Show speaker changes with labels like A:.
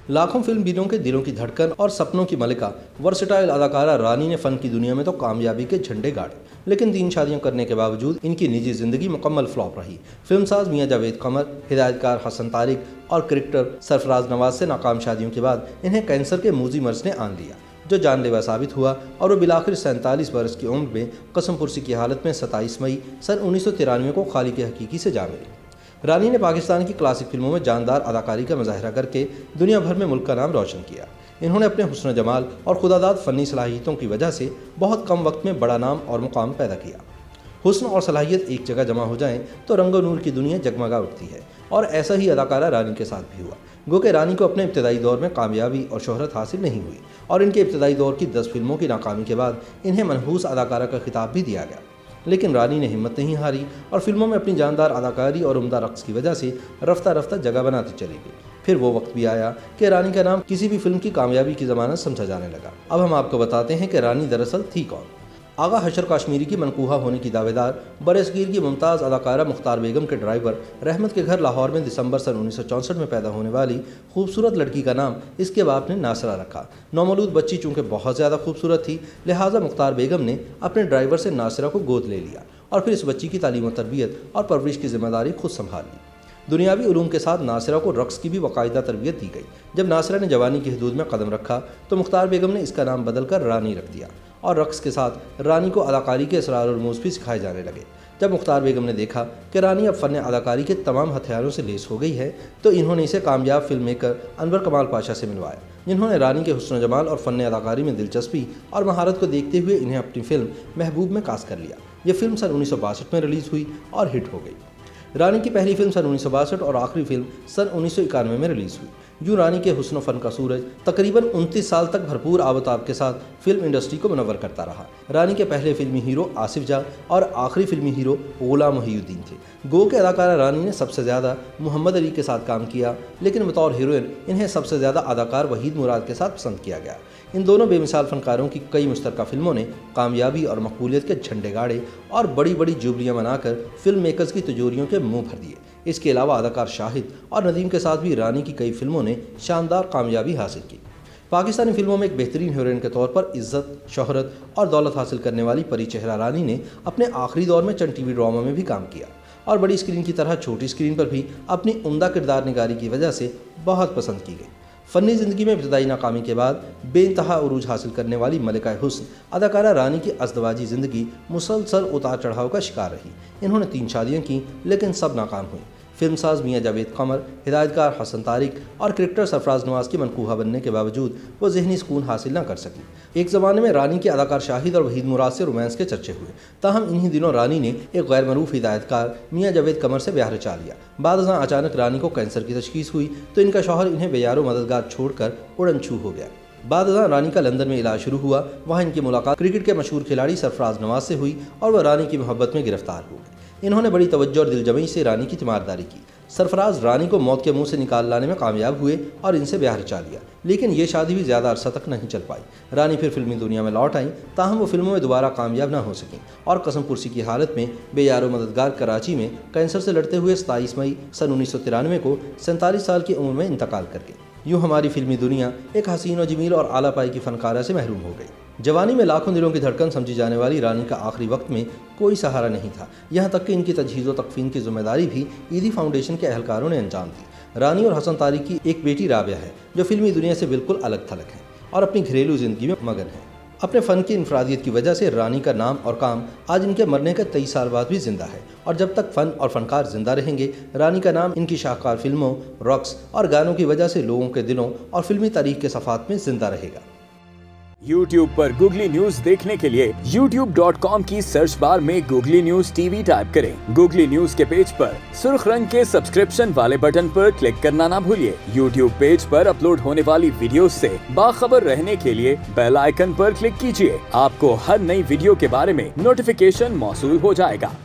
A: लाखों फिल्म बीरों के दिलों की धड़कन और सपनों की मलिका वर्सेटाइल अदाकारा रानी ने फन की दुनिया में तो कामयाबी के झंडे गाड़े, लेकिन 3 शादियां करने के बावजूद इनकी निजी जिंदगी मुकम्मल फ्लॉप रही। फिल्मसाज मियां जावेद कमर, हिदायतकार हसन तारिक और क्रिकेटर सरफराज नवाज से नाकाम शादियों के बाद इन्हें कैंसर के मूजी मर्ज ने आन लिया, जो जानलेवा साबित हुआ और वो बिलाखिर 47 बरस की उम्र में कसम पुरसी की हालत में 27 मई सन 1993 को खालिक हकीकी से जा मिली। रानी ने पाकिस्तान की क्लासिक फिल्मों में जानदार अदाकारी का मुजाहिरा करके दुनिया भर में मुल्क का नाम रोशन किया। इन्होंने अपने हुस्न जमाल और खुदादाद फ़नी सलाहियतों की वजह से बहुत कम वक्त में बड़ा नाम और मुकाम पैदा किया। हुस्न और सलाहियत एक जगह जमा हो जाएं तो रंगो नूर की दुनिया जगमगा उठती है, और ऐसा ही अदाकारा रानी के साथ भी हुआ। गो कि रानी को अपने इब्तदाई दौर में कामयाबी और शोहरत हासिल नहीं हुई और इनके इब्तदाई दौर की 10 फिल्मों की नाकामी के बाद इन्हें मनहूस अदाकारा का खिताब भी दिया गया। लेकिन रानी ने हिम्मत नहीं हारी और फिल्मों में अपनी जानदार अदाकारी और उम्दा रक्स की वजह से रफ्ता रफ्ता जगह बनाती चली गई। फिर वो वक्त भी आया कि रानी का नाम किसी भी फिल्म की कामयाबी की ज़मानत समझा जाने लगा। अब हम आपको बताते हैं कि रानी दरअसल थी कौन। आगा हशर काश्मीरी की मनकूहा होने की दावेदार बरसगीर की मुमताज़ अदाकारा मुख्तार बेगम के ड्राइवर रहमत के घर लाहौर में दिसंबर सन 1964 में पैदा होने वाली खूबसूरत लड़की का नाम इसके बाप ने नासरा रखा। नौमौलूद बच्ची चूँकि बहुत ज़्यादा खूबसूरत थी, लिहाजा मुख्तार बेगम ने अपने ड्राइवर से नासरा को गोद ले लिया और फिर इस बच्ची की तालीम और तरबियत और परवरिश की जिम्मेदारी खुद संभाल ली। दुनियावी उलूम के साथ नासिरा को रक्स की भी बाकायदा तरबियत दी गई। जब नासिरा ने जवानी की हदूद में कदम रखा तो मुख्तार बेगम ने इसका नाम बदलकर रानी रख दिया और रक्स के साथ रानी को अदाकारी के असरार और रूमूज़ भी सिखाए जाने लगे। जब मुख्तार बेगम ने देखा कि रानी अब फ़न अदाकारी के तमाम हथियारों से लेस हो गई है तो इन्होंने इसे कामयाब फिल्म मेकर अनवर कमाल पाशा से मिलवाया, जिन्होंने रानी के हुस्न जमाल और फ़न अदाकारी में दिलचस्पी और महारत को देखते हुए इन्हें अपनी फिल्म महबूब में कास्ट कर लिया। ये फिल्म सन 1962 में रिलीज़ हुई और हिट हो गई। रानी की पहली फिल्म सन 1962 और आखिरी फिल्म सन 1991 में रिलीज़ हुई। यूँ रानी के हुस्न फ़न का सूरज तकरीबन 29 साल तक भरपूर आबताब के साथ फिल्म इंडस्ट्री को मुनव्वर करता रहा। रानी के पहले फिल्मी हीरो आसिफ जा और आखिरी फिल्मी हीरो गुलाम मोहिउद्दीन थे। गो के अदाकारा रानी ने सबसे ज़्यादा मोहम्मद अली के साथ काम किया, लेकिन बतौर हीरोइन इन्हें सबसे ज़्यादा अदाकार वहीद मुराद के साथ पसंद किया गया। इन दोनों बेमिसाल फ़नकारों की कई मुश्तरका फिल्मों ने कामयाबी और मकबूलियत के झंडे गाड़े और बड़ी बड़ी जुबलियाँ मनाकर फिल्म मेकर्स की तिजोरियों के मुँह भर दिए। इसके अलावा अदाकार शाहिद और नदीम के साथ भी रानी की कई फिल्मों ने शानदार कामयाबी हासिल की। पाकिस्तानी फिल्मों में एक बेहतरीन हीरोइन के तौर पर इज्जत, शोहरत और दौलत हासिल करने वाली परी चेहरा रानी ने अपने आखिरी दौर में चंद टीवी ड्रामा में भी काम किया और बड़ी स्क्रीन की तरह छोटी स्क्रीन पर भी अपनी उम्दा किरदार निगारी की वजह से बहुत पसंद की गई। फ़नी ज़िंदगी में इब्तदाई नाकामी के बाद बेइंतहा उरूज हासिल करने वाली मलिका हुस्न अदाकारा रानी की अज़दवाजी ज़िंदगी मुसलसल उतार चढ़ाव का शिकार रही। इन्होंने 3 शादियाँ की, लेकिन सब नाकाम हुई। फिल्मसाज मियां जावेद कमर, हिदायतकार हसन तारिक और क्रिकेटर सरफराज नवाज की मनकूहा बनने के बावजूद वो ज़हनी सुकून हासिल न कर सकी। एक ज़माने में रानी के अदाकार शाहिद और वहीद मुराद से रोमांस के चर्चे हुए, ताहम इन्हीं दिनों रानी ने एक गैर मरूफ हिदायतकार मियां जावेद कमर से ब्याह रचा लिया। बाद अचानक रानी को कैंसर की तशखीस हुई तो इनका शौहर इन्हें बेयारो मददगार छोड़कर उड़न छू हो गया। बाद रानी का लंदन में इलाज शुरू हुआ। वहाँ इनकी मुलाकात क्रिकेट के मशहूर खिलाड़ी सरफराज नवाज से हुई और वह रानी की मोहब्बत में गिरफ्तार हो गए। इन्होंने बड़ी तवज्जो और दिलजमई से रानी की तीमारदारी की। सरफराज रानी को मौत के मुंह से निकाल लाने में कामयाब हुए और इनसे ब्याह रचा लिया, लेकिन ये शादी भी ज़्यादा अरसा तक नहीं चल पाई। रानी फिर फिल्मी दुनिया में लौट आई, ताहम वो फिल्मों में दोबारा कामयाब ना हो सकें और कसम पुरसी की हालत में बेयारो मददगार कराची में कैंसर से लड़ते हुए 27 मई सन 1993 को 47 साल की उम्र में इंतकाल कर गई। यूँ हमारी फिल्मी दुनिया एक हसीन और जमील और आला पाई की फनकारा से महरूम हो गई। जवानी में लाखों दिलों की धड़कन समझी जाने वाली रानी का आखिरी वक्त में कोई सहारा नहीं था। यहाँ तक कि इनकी तजहीज़ व तकफीन की जिम्मेदारी भी ईदी फाउंडेशन के अहलकारों ने अंजाम दी। रानी और हसन तारिक की एक बेटी राबिया है जो फिल्मी दुनिया से बिल्कुल अलग थलग है और अपनी घरेलू ज़िंदगी में मगन है। अपने फ़न की इनफरादियत की वजह से रानी का नाम और काम आज इनके मरने के 23 साल बाद भी जिंदा है और जब तक फ़न और फ़नकार जिंदा रहेंगे, रानी का नाम इनकी शाहकार फिल्मों, रॉक्स और गानों की वजह से लोगों के दिलों और फिल्मी तारीख के सफ़ात में जिंदा रहेगा।
B: YouTube पर गूगली न्यूज देखने के लिए youtube.com की सर्च बार में गूगली न्यूज टीवी टाइप करें। गूगली न्यूज के पेज पर सुर्ख रंग के सब्सक्रिप्शन वाले बटन पर क्लिक करना ना भूलिए। YouTube पेज पर अपलोड होने वाली वीडियोस से बाखबर रहने के लिए बेल आइकन पर क्लिक कीजिए। आपको हर नई वीडियो के बारे में नोटिफिकेशन मौसूल हो जाएगा।